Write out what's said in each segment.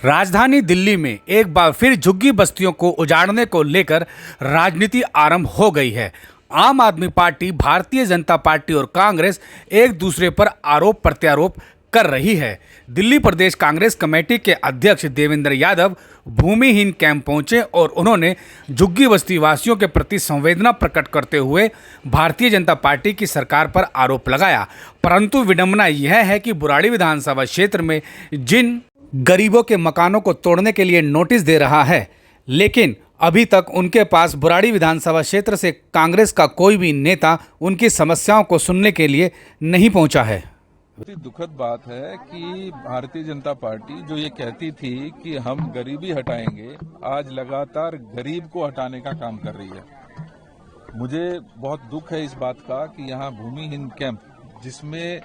राजधानी दिल्ली में एक बार फिर झुग्गी बस्तियों को उजाड़ने को लेकर राजनीति आरंभ हो गई है। आम आदमी पार्टी, भारतीय जनता पार्टी और कांग्रेस एक दूसरे पर आरोप प्रत्यारोप कर रही है। दिल्ली प्रदेश कांग्रेस कमेटी के अध्यक्ष देवेंद्र यादव भूमिहीन कैंप पहुंचे और उन्होंने झुग्गी बस्ती वासियों के प्रति संवेदना प्रकट करते हुए भारतीय जनता पार्टी की सरकार पर आरोप लगाया। परंतु विडंबना यह है कि बुराड़ी विधानसभा क्षेत्र में जिन गरीबों के मकानों को तोड़ने के लिए नोटिस दे रहा है, लेकिन अभी तक उनके पास बुराड़ी विधानसभा क्षेत्र से कांग्रेस का कोई भी नेता उनकी समस्याओं को सुनने के लिए नहीं पहुंचा है। दुखद बात है कि भारतीय जनता पार्टी जो ये कहती थी कि हम गरीबी हटाएंगे, आज लगातार गरीब को हटाने का काम कर रही है। मुझे बहुत दुख है इस बात का कि यहाँ भूमिहीन कैंप, जिसमें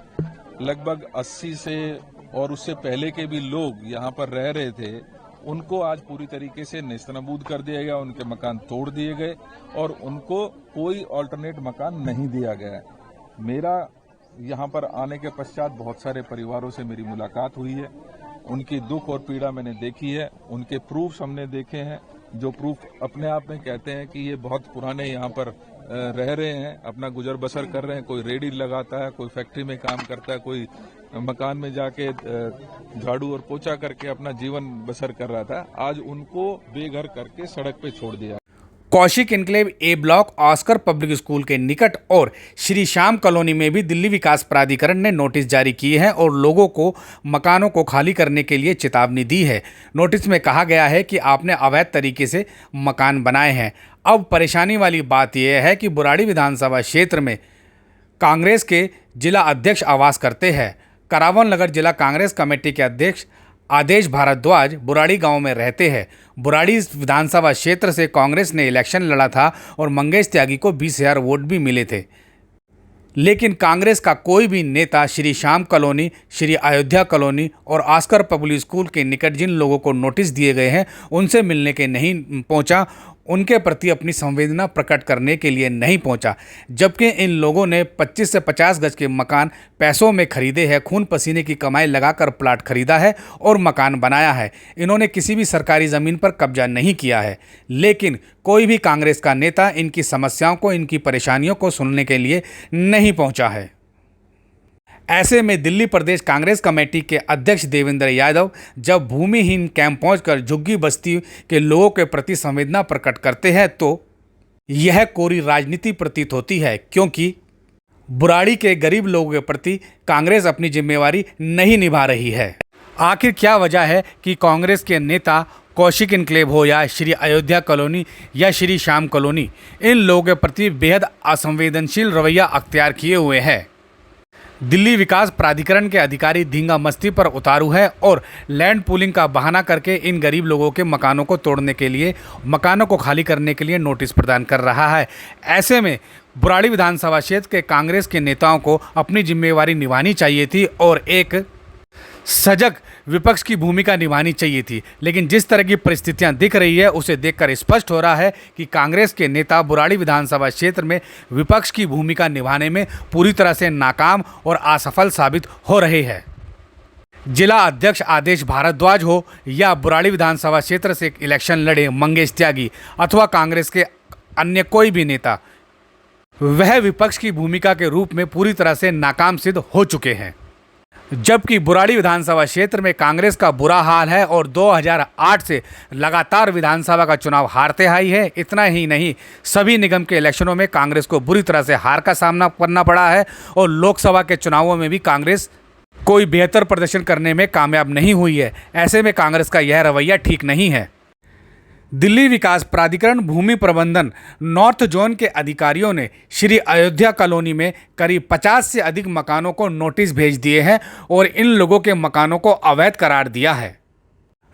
लगभग 80 से और उससे पहले के भी लोग यहाँ पर रह रहे थे, उनको आज पूरी तरीके से नेस्तनाबूद कर दिया गया, उनके मकान तोड़ दिए गए और उनको कोई ऑल्टरनेट मकान नहीं दिया गया। मेरा यहाँ पर आने के पश्चात बहुत सारे परिवारों से मेरी मुलाकात हुई है, उनकी दुख और पीड़ा मैंने देखी है, उनके प्रूफ हमने देखे हैं, जो प्रूफ अपने आप में कहते हैं कि ये बहुत पुराने यहाँ पर रह रहे हैं, अपना गुजर बसर कर रहे हैं। कोई रेडी लगाता है, कोई फैक्ट्री में काम करता है, कोई मकान में जाके झाड़ू और पोछा करके अपना जीवन बसर कर रहा था। आज उनको बेघर करके सड़क पे छोड़ दिया। कौशिक एन्क्लेव ए ब्लॉक, ऑस्कर पब्लिक स्कूल के निकट और श्री श्याम कॉलोनी में भी दिल्ली विकास प्राधिकरण ने नोटिस जारी किए हैं और लोगों को मकानों को खाली करने के लिए चेतावनी दी है। नोटिस में कहा गया है कि आपने अवैध तरीके से मकान बनाए हैं। अब परेशानी वाली बात यह है कि बुराड़ी विधानसभा क्षेत्र में कांग्रेस के जिला अध्यक्ष आवास करते हैं। करावन नगर जिला कांग्रेस कमेटी के अध्यक्ष आदेश भारद्वाज बुराड़ी गांव में रहते हैं। बुराड़ी विधानसभा क्षेत्र से कांग्रेस ने इलेक्शन लड़ा था और मंगेश त्यागी को 20,000 वोट भी मिले थे, लेकिन कांग्रेस का कोई भी नेता श्री श्याम कॉलोनी, श्री अयोध्या कॉलोनी और ऑस्कर पब्लिक स्कूल के निकट जिन लोगों को नोटिस दिए गए हैं उनसे मिलने के नहीं पहुंचा, उनके प्रति अपनी संवेदना प्रकट करने के लिए नहीं पहुंचा। जबकि इन लोगों ने 25 से 50 गज के मकान पैसों में खरीदे हैं, खून पसीने की कमाई लगाकर प्लाट खरीदा है और मकान बनाया है। इन्होंने किसी भी सरकारी ज़मीन पर कब्जा नहीं किया है, लेकिन कोई भी कांग्रेस का नेता इनकी समस्याओं को, इनकी परेशानियों को सुनने के लिए नहीं पहुंचा है। ऐसे में दिल्ली प्रदेश कांग्रेस कमेटी के अध्यक्ष देवेंद्र यादव जब भूमिहीन कैंप पहुंचकर झुग्गी बस्ती के लोगों के प्रति संवेदना प्रकट करते हैं तो यह कोरी राजनीति प्रतीत होती है, क्योंकि बुराड़ी के गरीब लोगों के प्रति कांग्रेस अपनी जिम्मेवारी नहीं निभा रही है। आखिर क्या वजह है कि कांग्रेस के नेता कौशिक एन्क्लेव हो या श्री अयोध्या कॉलोनी या श्री श्याम कॉलोनी, इन लोगों के प्रति बेहद असंवेदनशील रवैया अख्तियार किए हुए हैं। दिल्ली विकास प्राधिकरण के अधिकारी धींगा मस्ती पर उतारू है और लैंड पूलिंग का बहाना करके इन गरीब लोगों के मकानों को तोड़ने के लिए, मकानों को खाली करने के लिए नोटिस प्रदान कर रहा है। ऐसे में बुराड़ी विधानसभा क्षेत्र के कांग्रेस के नेताओं को अपनी जिम्मेवारी निभानी चाहिए थी और एक सजग विपक्ष की भूमिका निभानी चाहिए थी, लेकिन जिस तरह की परिस्थितियां दिख रही है उसे देखकर स्पष्ट हो रहा है कि कांग्रेस के नेता बुराड़ी विधानसभा क्षेत्र में विपक्ष की भूमिका निभाने में पूरी तरह से नाकाम और असफल साबित हो रहे हैं। जिला अध्यक्ष आदेश भारद्वाज हो या बुराड़ी विधानसभा क्षेत्र से इलेक्शन लड़े मंगेश त्यागी अथवा कांग्रेस के अन्य कोई भी नेता, वह विपक्ष की भूमिका के रूप में पूरी तरह से नाकाम सिद्ध हो चुके हैं। जबकि बुराड़ी विधानसभा क्षेत्र में कांग्रेस का बुरा हाल है और 2008 से लगातार विधानसभा का चुनाव हारते आई है। इतना ही नहीं, सभी निगम के इलेक्शनों में कांग्रेस को बुरी तरह से हार का सामना करना पड़ा है और लोकसभा के चुनावों में भी कांग्रेस कोई बेहतर प्रदर्शन करने में कामयाब नहीं हुई है। ऐसे में कांग्रेस का यह रवैया ठीक नहीं है। दिल्ली विकास प्राधिकरण भूमि प्रबंधन नॉर्थ जोन के अधिकारियों ने श्री अयोध्या कॉलोनी में करीब 50 से अधिक मकानों को नोटिस भेज दिए हैं और इन लोगों के मकानों को अवैध करार दिया है।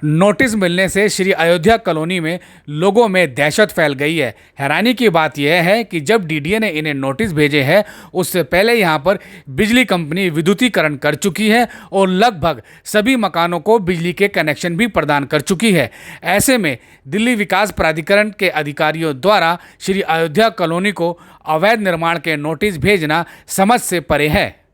नोटिस मिलने से श्री अयोध्या कॉलोनी में लोगों में दहशत फैल गई है। हैरानी की बात यह है कि जब डीडीए ने इन्हें नोटिस भेजे हैं उससे पहले यहां पर बिजली कंपनी विद्युतीकरण कर चुकी है और लगभग सभी मकानों को बिजली के कनेक्शन भी प्रदान कर चुकी है। ऐसे में दिल्ली विकास प्राधिकरण के अधिकारियों द्वारा श्री अयोध्या कॉलोनी को अवैध निर्माण के नोटिस भेजना समझ से परे है।